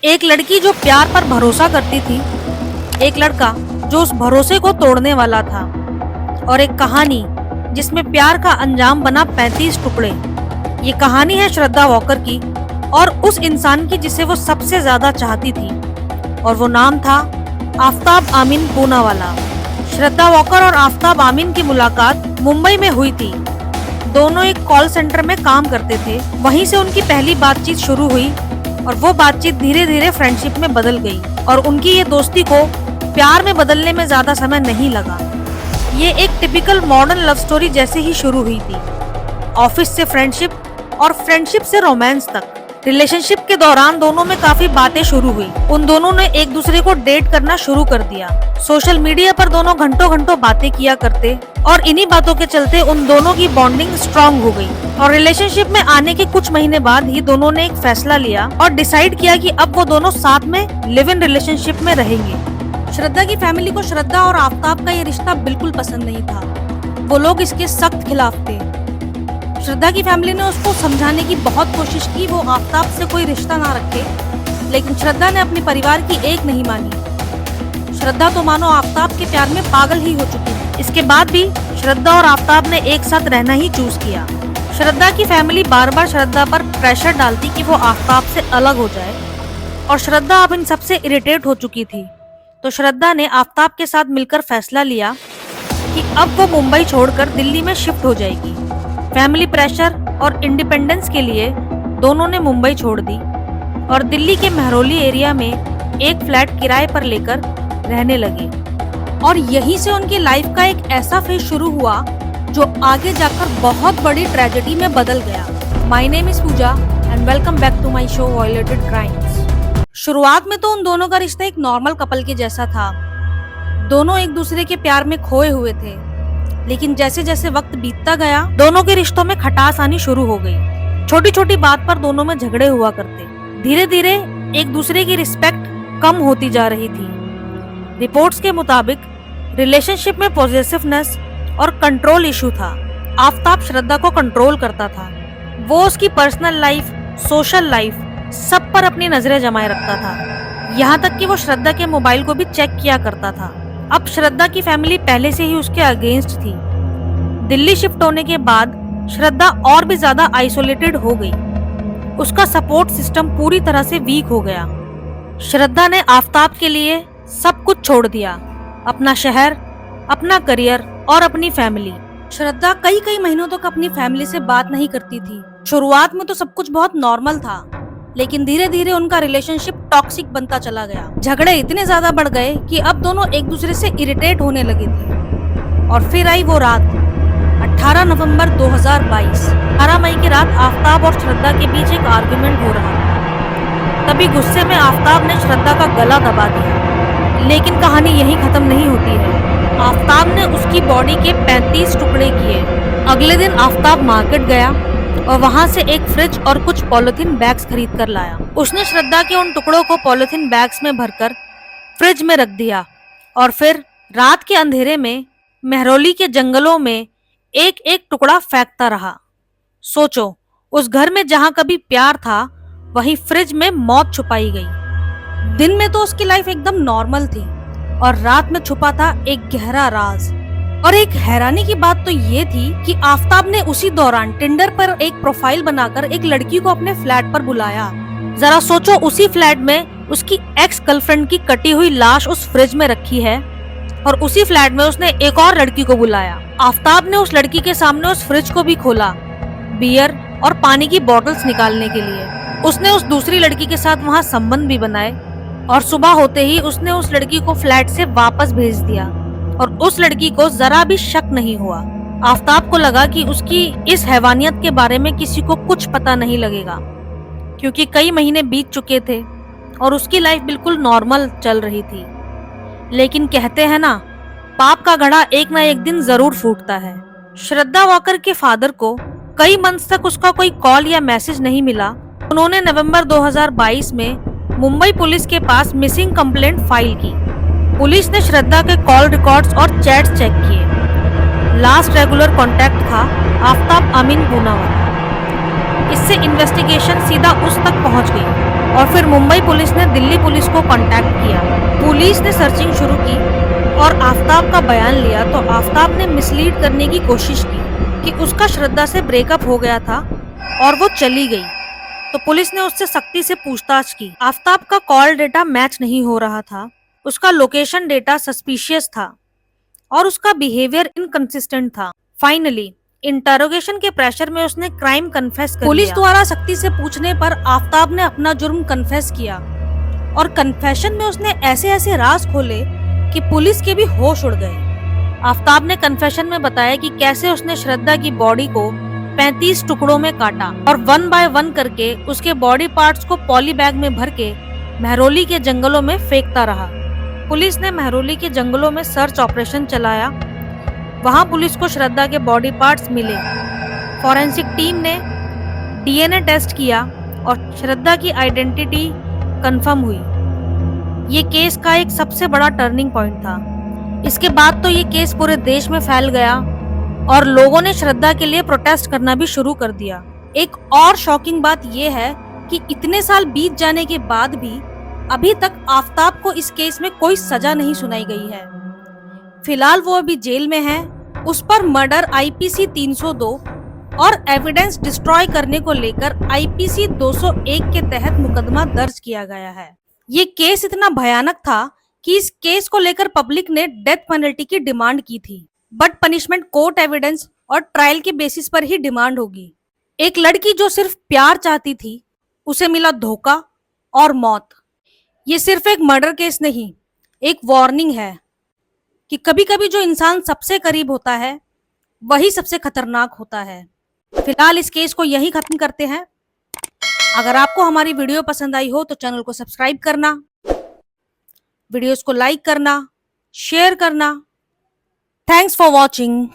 एक लड़की जो प्यार पर भरोसा करती थी, एक लड़का जो उस भरोसे को तोड़ने वाला था, और एक कहानी जिसमें प्यार का अंजाम बना 35 टुकड़े। ये कहानी है श्रद्धा वॉकर की और उस इंसान की जिसे वो सबसे ज्यादा चाहती थी, और वो नाम था आफ्ताब आमीन पूनावाला। श्रद्धा वॉकर और आफ्ताब आमीन की मुलाकात मुंबई में हुई थी। दोनों एक कॉल सेंटर में काम करते थे। वहीं से उनकी पहली बातचीत शुरू हुई और वो बातचीत धीरे धीरे फ्रेंडशिप में बदल गई, और उनकी ये दोस्ती को प्यार में बदलने में ज्यादा समय नहीं लगा। ये एक टिपिकल मॉडर्न लव स्टोरी जैसे ही शुरू हुई थी। ऑफिस से फ्रेंडशिप और फ्रेंडशिप से रोमांस तक। रिलेशनशिप के दौरान दोनों में काफी बातें शुरू हुई। उन दोनों ने एक दूसरे को डेट करना शुरू कर दिया। सोशल मीडिया पर दोनों घंटों घंटों बातें किया करते, और इन्हीं बातों के चलते उन दोनों की बॉन्डिंग स्ट्रांग हो गई। और रिलेशनशिप में आने के कुछ महीने बाद ही दोनों ने एक फैसला लिया और डिसाइड किया कि अब वो दोनों साथ में लिव इन रिलेशनशिप में रहेंगे। श्रद्धा की फैमिली को श्रद्धा और आफ्ताब का ये रिश्ता बिल्कुल पसंद नहीं था। वो लोग इसके सख्त खिलाफ थे। श्रद्धा की फैमिली ने उसको समझाने की बहुत कोशिश की वो आफ्ताब से कोई रिश्ता ना रखे, लेकिन श्रद्धा ने अपने परिवार की एक नहीं मानी। श्रद्धा तो मानो आफ्ताब के प्यार में पागल ही हो चुकी थी। इसके बाद भी श्रद्धा और आफ्ताब ने एक साथ रहना ही चूज किया। श्रद्धा की फैमिली बार बार श्रद्धा पर प्रेशर डालती कि वो आफ्ताब से अलग हो जाए, और श्रद्धा अब इन सबसे इरिटेट हो चुकी थी। तो श्रद्धा ने आफ्ताब के साथ मिलकर फैसला लिया कि अब वो मुंबई छोड़कर दिल्ली में शिफ्ट हो जाएगी। फैमिली प्रेशर और इंडिपेंडेंस के लिए दोनों ने मुंबई छोड़ दी और दिल्ली के मेहरौली एरिया में एक फ्लैट किराए पर लेकर रहने लगे। और यहीं से उनकी लाइफ का एक ऐसा फेज शुरू हुआ जो आगे जाकर बहुत बड़ी ट्रेजेडी में बदल गया। My name is Pooja and welcome back to my show violated crimes. शुरुआत में तो उन दोनों का रिश्ता एक नॉर्मल कपल के जैसा था। दोनों एक दूसरे के प्यार में खोए हुए थे, लेकिन जैसे जैसे वक्त बीतता गया दोनों के रिश्तों में खटास आनी शुरू हो गई। छोटी छोटी बात पर दोनों में झगड़े हुआ करते। धीरे धीरे एक दूसरे की रिस्पेक्ट कम होती जा रही थी। रिपोर्ट्स के मुताबिक रिलेशनशिप में पॉजिटिवनेस और कंट्रोल इशू था। आफ्ताब श्रद्धा को कंट्रोल करता था। वो उसकी पर्सनल लाइफ, सोशल लाइफ सब पर अपनी नजरें जमाए रखता था। यहाँ तक कि वो श्रद्धा के मोबाइल को भी चेक किया करता था। अब श्रद्धा की फैमिली पहले से ही उसके अगेंस्ट थी। दिल्ली शिफ्ट होने के बाद श्रद्धा और भी ज्यादा आइसोलेटेड हो गई। उसका सपोर्ट सिस्टम पूरी तरह से वीक हो गया। श्रद्धा ने आफ्ताब के लिए सब कुछ छोड़ दिया, अपना शहर, अपना करियर और अपनी फैमिली। श्रद्धा कई कई महीनों तक अपनी फैमिली से बात नहीं करती थी। शुरुआत में तो सब कुछ बहुत नॉर्मल था, लेकिन धीरे धीरे उनका रिलेशनशिप टॉक्सिक बनता चला गया। झगड़े इतने ज्यादा बढ़ गए कि अब दोनों एक दूसरे से इरिटेट होने लगे थे। और फिर आई वो रात, 18 नवंबर 2022। 18 मई की रात आफ्ताब और श्रद्धा के बीच एक आर्गुमेंट हो रहा था। तभी गुस्से में आफ्ताब ने श्रद्धा का गला दबा दिया। लेकिन कहानी यहीं खत्म नहीं होती है। आफ्ताब ने उसकी बॉडी के 35 टुकड़े किए। अगले दिन आफ्ताब मार्केट गया और वहां से एक फ्रिज और कुछ पॉलिथीन बैग्स खरीद कर लाया। उसने श्रद्धा के उन टुकड़ों को पॉलिथीन बैग्स में भरकर फ्रिज में रख दिया, और फिर रात के अंधेरे में मेहरौली के जंगलों में एक एक टुकड़ा फेंकता रहा। सोचो, उस घर में जहां कभी प्यार था वहीं फ्रिज में मौत छुपाई गई। दिन में तो उसकी लाइफ एकदम नॉर्मल थी, और रात में छुपा था एक गहरा राज। और एक हैरानी की बात तो ये थी कि आफ्ताब ने उसी दौरान टिंडर पर एक प्रोफाइल बनाकर एक लड़की को अपने फ्लैट पर बुलाया। जरा सोचो, उसी फ्लैट में उसकी एक्स गर्लफ्रेंड की कटी हुई लाश उस फ्रिज में रखी है, और उसी फ्लैट में उसने एक और लड़की को बुलाया। आफ्ताब ने उस लड़की के सामने उस फ्रिज को भी खोला, बियर और पानी की बॉटल्स निकालने के लिए। उसने उस दूसरी लड़की के साथ वहाँ संबंध भी बनाए, और सुबह होते ही उसने उस लड़की को फ्लैट से वापस भेज दिया, और उस लड़की को जरा भी शक नहीं हुआ। आफ्ताब को लगा कि उसकी इस हैवानियत के बारे में किसी को कुछ पता नहीं लगेगा, क्योंकि कई महीने बीत चुके थे और उसकी लाइफ बिल्कुल नॉर्मल चल रही थी। लेकिन कहते हैं ना, पाप का घड़ा एक ना एक दिन जरूर फूटता है। श्रद्धा वॉकर के फादर को कई मंथ्स तक उसका कोई कॉल या मैसेज नहीं मिला। उन्होंने नवंबर 2022 में मुंबई पुलिस के पास मिसिंग कंप्लेंट फाइल की। पुलिस ने श्रद्धा के कॉल रिकॉर्ड्स और चैट्स चेक किए। लास्ट रेगुलर कांटेक्ट था आफ्ताब आमीन पूनावाला। इससे इन्वेस्टिगेशन सीधा उस तक पहुंच गई और फिर मुंबई पुलिस ने दिल्ली पुलिस को कांटेक्ट किया। पुलिस ने सर्चिंग शुरू की और आफताब का बयान लिया तो आफताब ने मिसलीड करने की कोशिश की कि उसका श्रद्धा से ब्रेकअप हो गया था और वो चली गई। तो पुलिस ने उससे सख्ती से पूछताछ की। आफताब का कॉल डेटा मैच नहीं हो रहा था, उसका लोकेशन डेटा सस्पिशियस था और उसका बिहेवियर इनकंसिस्टेंट था। फाइनली इंटरोगेशन के प्रेशर में उसने क्राइम कन्फेस कर लिया। पुलिस द्वारा सख्ती से पूछने पर आफताब ने अपना जुर्म कन्फेस किया और कन्फेशन में उसने ऐसे ऐसे राज खोले कि पुलिस के भी होश उड़ गए। आफताब ने कन्फेशन में बताया कि कैसे उसने श्रद्धा की बॉडी को 35 टुकड़ों में काटा और 1 बाय 1 करके उसके बॉडी पार्ट्स को पॉली बैग में भर के महरौली के जंगलों में फेंकता रहा। पुलिस ने महरौली के जंगलों में सर्च ऑपरेशन चलाया। वहां पुलिस को श्रद्धा के बॉडी पार्ट्स मिले। फॉरेंसिक टीम ने डीएनए टेस्ट किया और श्रद्धा की आइडेंटिटी कंफर्म हुई। ये केस का एक सबसे बड़ा टर्निंग पॉइंट था। इसके बाद तो ये केस पूरे देश में फैल गया और लोगों ने श्रद्धा के लिए प्रोटेस्ट करना भी शुरू कर दिया। एक और शॉकिंग बात यह है कि इतने साल बीत जाने के बाद भी अभी तक आफताब को इस केस में कोई सजा नहीं सुनाई गई है। फिलहाल वो अभी जेल में है। उस पर मर्डर आईपीसी 302 और एविडेंस डिस्ट्रॉय करने को लेकर आईपीसी 201 के तहत मुकदमा दर्ज किया गया है। ये केस इतना भयानक था कि इस केस को लेकर पब्लिक ने डेथ पेनल्टी की डिमांड की थी, बट पनिशमेंट कोर्ट एविडेंस और ट्रायल के बेसिस पर ही डिमांड होगी। एक लड़की जो सिर्फ प्यार चाहती थी, उसे मिला धोखा और मौत। ये सिर्फ एक मर्डर केस नहीं, एक वार्निंग है कि कभी कभी जो इंसान सबसे करीब होता है वही सबसे खतरनाक होता है। फिलहाल इस केस को यही खत्म करते हैं। अगर आपको हमारी वीडियो पसंद आई हो तो चैनल को सब्सक्राइब करना, वीडियोस को लाइक करना, शेयर करना। Thanks for watching.